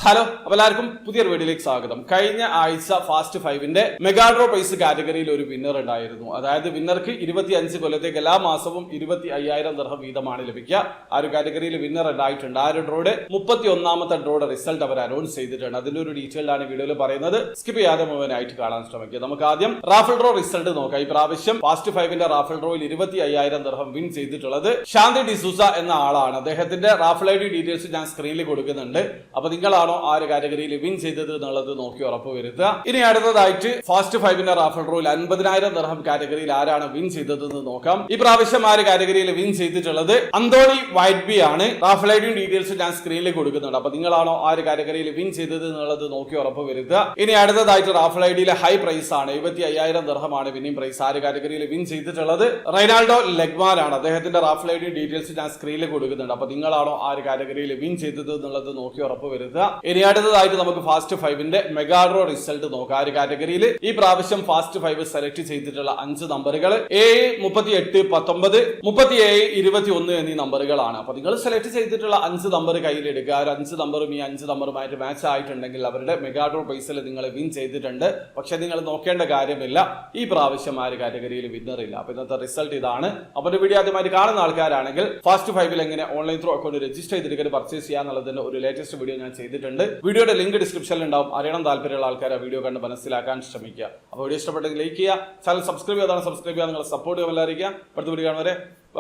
Hello, എല്ലാവർക്കും പുതിയൊരു വീഡിയോയിലേക്ക് സ്വാഗതം. കഴിഞ്ഞ ആഴ്ച ഫാസ്റ്റ് 5ന്റെ മെഗാഡ്രോ പ്രൈസ് കാറ്റഗറിയിൽ ഒരു വിന്നർ ഉണ്ടായിരുന്നു. അതായത് വിന്നർക്ക് 25 കൊല്ലത്തേക്ക് എല്ലാ മാസവും 25,000 ദിർഹം വീതമാണ് ലഭിക്കുക. ആ ഒരു കാറ്റഗറിയിൽ വിന്നർ ഉണ്ടായിട്ടുണ്ട്. ആ ഒരു ഡ്രോയുടെ 31ാമത്തെ ഡ്രോയുടെ റിസൾട്ട് അവർ അനൗൺസ് ചെയ്തിട്ടുണ്ട്. അതിന്റെ ഒരു ഡീറ്റെയിൽഡ് ആണ് വീഡിയോയിൽ പറയുന്നത്. സ്കിപ്പ് ചെയ്യാതെ മുഴുവനായിട്ട് കാണാൻ ശ്രമിക്കുക. നമുക്ക് ആദ്യം റാഫൽ ഡ്രോ റിസൾട്ട് നോക്കാം. ഈ പ്രാവശ്യം ഫാസ്റ്റ് 5ന്റെ റാഫൽ ഡ്രോയിൽ 25,000 ദിർഹം വിൻ ചെയ്തിട്ടുള്ളത് ശാന്തി ഡിസൂസ എന്ന ആളാണ്. അദ്ദേഹത്തിന്റെ റാഫൽ ഐ ഡി ഡീറ്റെയിൽസ് ഞാൻ സ്ക്രീനിൽ കൊടുക്കുന്നുണ്ട്. അപ്പൊ നിങ്ങളാണോ ആ ഒരു കാറ്റഗറിയിൽ വിൻ ചെയ്തത് എന്നുള്ളത് നോക്കി ഉറപ്പ് വരുത്തുക. ഇനി അടുത്തതായിട്ട് ഫാസ്റ്റ് 5ന്റെ റാഫൽ ഡ്രോയിൽ 50,000 ദിർഹം കാറ്റഗറിയിൽ ആരാണ് വിൻ ചെയ്തതെന്ന് നോക്കാം. ഈ പ്രാവശ്യം ആ ഒരു കാറ്റഗറിയിൽ വിൻ ചെയ്തിട്ടുള്ളത് അന്തോണി വൈറ്റ്ബി ആണ്. റാഫൽ ഐ ഡി ഡീറ്റെയിൽസ് ഞാൻ സ്ക്രീനിൽ കൊടുക്കുന്നുണ്ട്. അപ്പൊ നിങ്ങളാണോ ആ ഒരു കാറ്റഗറിയിൽ വിൻ ചെയ്തത് എന്നുള്ളത് നോക്കി ഉറപ്പ് വരുത്തുക. ഇനി അടുത്തതായിട്ട് റാഫൽ ഐ ഡിയിലെ ഹൈ പ്രൈസ് ആണ് 75,000 ദിർഹമാണ് വിന്നിംഗ് പ്രൈസ്. ആ ഒരു കാറ്റഗറിയിൽ വിൻ ചെയ്തിട്ടുള്ളത് റൈനാൾഡോ ലെഗ്മാൻ ആണ്. അദ്ദേഹത്തിന്റെ റാഫൽ ഐ ഡി ഡീറ്റെയിൽസ് ഞാൻ സ്ക്രീനിൽ കൊടുക്കുന്നുണ്ട്. അപ്പൊ നിങ്ങളാണോ ആ ഒരു കാറ്റഗറിയിൽ വിൻ ചെയ്തത് എന്നുള്ളത് നോക്കി ഉറപ്പ് വരുത്തുക. ഇനി അടുത്തതായിട്ട് നമുക്ക് ഫാസ്റ്റ് 5ന്റെ മെഗാഡ്രോ റിസൾട്ട് നോക്കാം. ആ ഒരു കാറ്റഗറിയിൽ ഈ പ്രാവശ്യം ഫാസ്റ്റ് 5 സെലക്ട് ചെയ്തിട്ടുള്ള 5 നമ്പറുകൾ 7, 38, 19, 37, 21 എന്നീ നമ്പറുകളാണ്. അപ്പൊ നിങ്ങൾ സെലക്ട് ചെയ്തിട്ടുള്ള 5 നമ്പർ കയ്യിലെടുക്കുക. ആ 5 നമ്പറും ഈ 5 നമ്പറുമായിട്ട് മാച്ച് ആയിട്ടുണ്ടെങ്കിൽ അവരുടെ മെഗാഡ്രോ പ്രൈസിൽ നിങ്ങൾ വിൻ ചെയ്തിട്ടുണ്ട്. പക്ഷെ നിങ്ങൾ നോക്കേണ്ട കാര്യമില്ല, ഈ പ്രാവശ്യം ആ ഒരു കാറ്റഗറിയിൽ വിന്നർ ഇല്ല. അപ്പൊ ഇന്നത്തെ റിസൾട്ട് ഇതാണ്. അപ്പൊ വീഡിയോ ആദ്യമായിട്ട് കാണുന്ന ആൾക്കാരാണെങ്കിൽ ഫാസ്റ്റ് 5ൽ എങ്ങനെ ഓൺലൈൻ ത്രൂ അക്കൗണ്ട് രജിസ്റ്റർ ചെയ്തിട്ട് പർച്ചേസ് ചെയ്യാന്നുള്ളതിന്റെ ഒരു ലേറ്റസ്റ്റ് വീഡിയോ ഞാൻ ചെയ്തിട്ടുണ്ട്. വീഡിയോയുടെ ലിങ്ക് ഡിസ്ക്രിപ്ഷനിൽ ഉണ്ടാവും. അറിയണം താല്പര്യമുള്ള ആൾക്കാരെ വീഡിയോ കണ്ട് മനസ്സിലാക്കാൻ ശ്രമിക്കുക. അപ്പോൾ വീഡിയോ ഇഷ്ടപ്പെട്ടെങ്കിൽ ലൈക്ക് ചെയ്യുക, ചാനൽ സബ്സ്ക്രൈബ് ചെയ്യാതാണ് സബ്സ്ക്രൈബ് ചെയ്യുക, നിങ്ങളെ സപ്പോർട്ട് ചെയ്യാൻ എല്ലാവരും. അടുത്ത വീഡിയോ കാണുന്നവരെ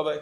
ബൈ.